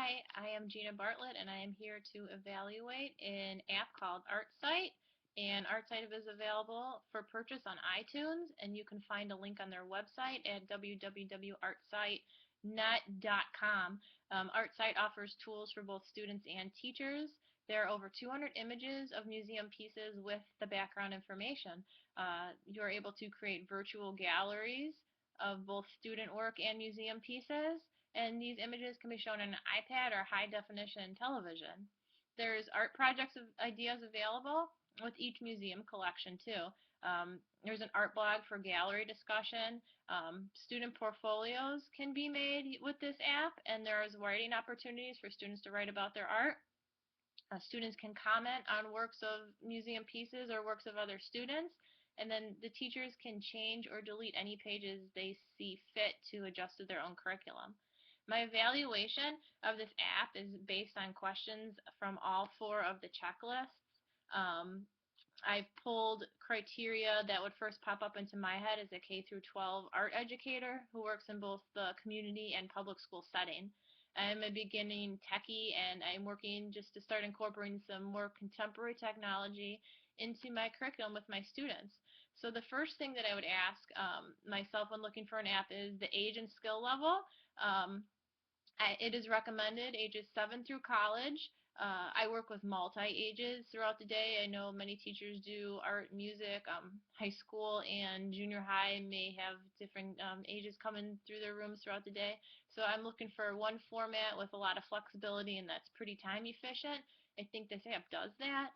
Hi, I am Gina Bartlett, and I am here to evaluate an app called ArtSite. And ArtSite is available for purchase on iTunes, and you can find a link on their website at www.artsitenet.com. ArtSite offers tools for both students and teachers. There are over 200 images of museum pieces with the background information. You are able to create virtual galleries of both student work and museum pieces, and these images can be shown on an iPad or high definition television. There's art projects ideas available with each museum collection too. There's an art blog for gallery discussion. Student portfolios can be made with this app, and there's writing opportunities for students to write about their art. Students can comment on works of museum pieces or works of other students, and then the teachers can change or delete any pages they see fit to adjust to their own curriculum. My evaluation of this app is based on questions from all 4 of the checklists. I pulled criteria that would first pop up into my head as a K through 12 art educator who works in both the community and public school setting. I'm a beginning techie, and I'm working just to start incorporating some more contemporary technology into my curriculum with my students. So the first thing that I would ask myself when looking for an app is the age and skill level. It is recommended ages 7 through college. I work with multi-ages throughout the day. I know many teachers do art, music, high school and junior high may have different ages coming through their rooms throughout the day. So I'm looking for one format with a lot of flexibility and that's pretty time efficient. I think this app does that.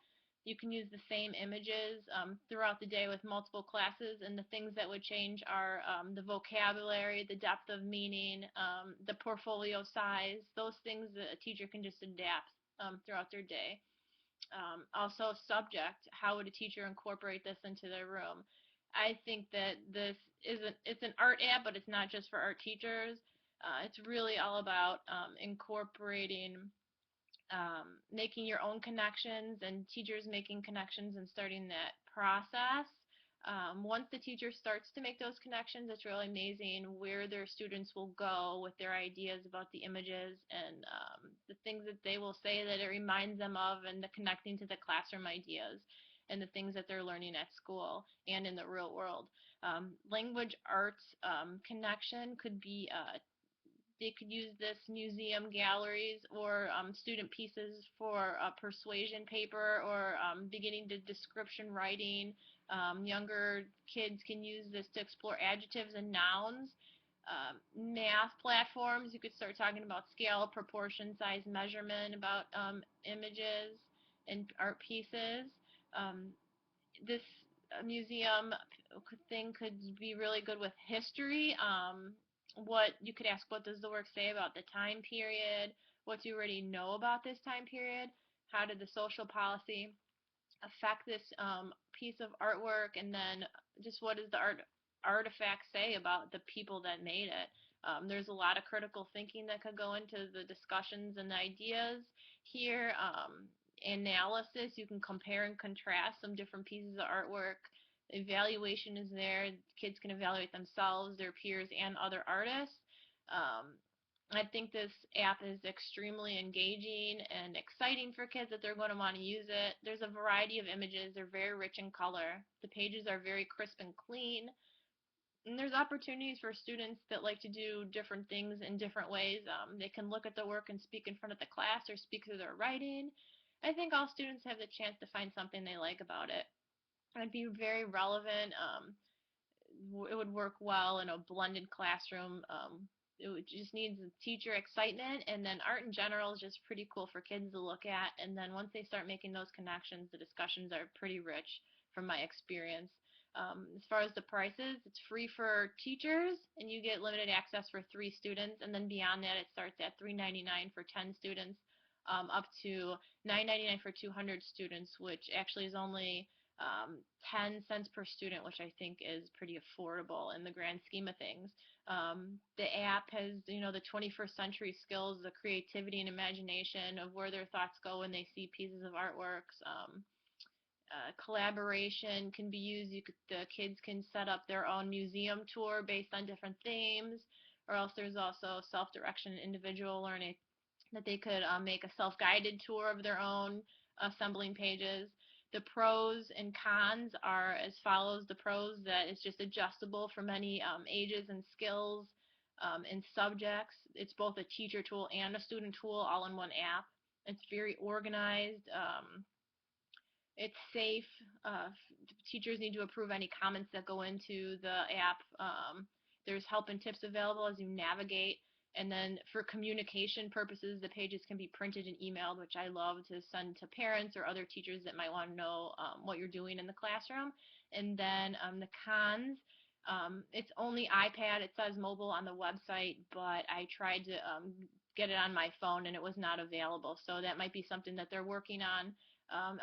You can use the same images throughout the day with multiple classes, and the things that would change are the vocabulary, the depth of meaning, the portfolio size. Those things that a teacher can just adapt throughout their day. Also subject, how would a teacher incorporate this into their room? I think that this isn't, it's an art app, but it's not just for art teachers. It's really all about incorporating making your own connections and teachers making connections and starting that process. Once the teacher starts to make those connections, it's really amazing where their students will go with their ideas about the images and the things that they will say that it reminds them of, and the connecting to the classroom ideas and the things that they're learning at school and in the real world. Language arts connection could be they could use this museum galleries or student pieces for persuasion paper or beginning to description writing. Younger kids can use this to explore adjectives and nouns. Math platforms, you could start talking about scale, proportion, size, measurement, about images and art pieces. This museum thing could be really good with history. What you could ask, what does the work say about the time period? What do you already know about this time period? How did the social policy affect this piece of artwork? And then just what does the artifact say about the people that made it? There's a lot of critical thinking that could go into the discussions and ideas here. Analysis, you can compare and contrast some different pieces of artwork. Evaluation is there. Kids can evaluate themselves, their peers, and other artists. I think this app is extremely engaging and exciting for kids that they're going to want to use it. There's a variety of images. They're very rich in color. The pages are very crisp and clean. And there's opportunities for students that like to do different things in different ways. They can look at the work and speak in front of the class or speak through their writing. I think all students have the chance to find something they like about it. It'd be very relevant. It would work well in a blended classroom. It just needs teacher excitement, and then art in general is just pretty cool for kids to look at. And then once they start making those connections, the discussions are pretty rich from my experience. As far as the prices, it's free for teachers, and you get limited access for 3 students, and then beyond that, it starts at $3.99 for 10 students, up to $9.99 for 200 students, which actually is only 10 cents per student, which I think is pretty affordable in the grand scheme of things. The app has, the 21st century skills, the creativity and imagination of where their thoughts go when they see pieces of artworks. Collaboration can be used. The kids can set up their own museum tour based on different themes, or else there's also self-direction and individual learning. that they could make a self-guided tour of their own assembling pages. The pros and cons are as follows. The pros, that it's just adjustable for many ages and skills and subjects. It's both a teacher tool and a student tool all in one app. It's very organized. It's safe. Teachers need to approve any comments that go into the app. There's help and tips available as you navigate. And then for communication purposes, the pages can be printed and emailed, which I love to send to parents or other teachers that might want to know what you're doing in the classroom. And then the cons, it's only iPad. It says mobile on the website, but I tried to get it on my phone and it was not available. So that might be something that they're working on.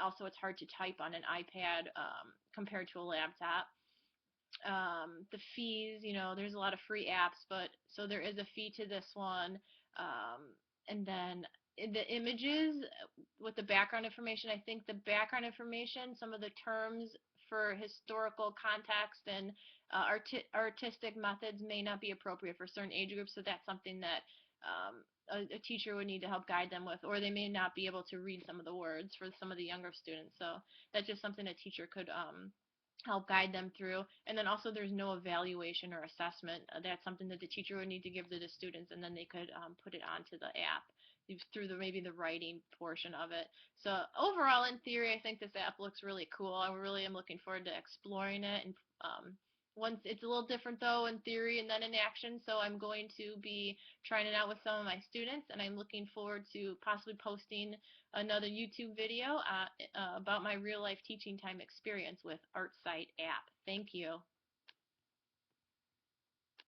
Also, it's hard to type on an iPad compared to a laptop. The fees, there's a lot of free apps, but so there is a fee to this one. And then the images with the background information, I think the background information, some of the terms for historical context and artistic methods may not be appropriate for certain age groups, so that's something that a teacher would need to help guide them with, or they may not be able to read some of the words for some of the younger students. So that's just something a teacher could help guide them through. And then also there's no evaluation or assessment. That's something that the teacher would need to give to the students, and then they could put it onto the app through maybe the writing portion of it. So overall, in theory, I think this app looks really cool. I really am looking forward to exploring it. And once it's a little different though in theory and then in action, so I'm going to be trying it out with some of my students, and I'm looking forward to possibly posting another YouTube video about my real life teaching time experience with ArtSite app. Thank you.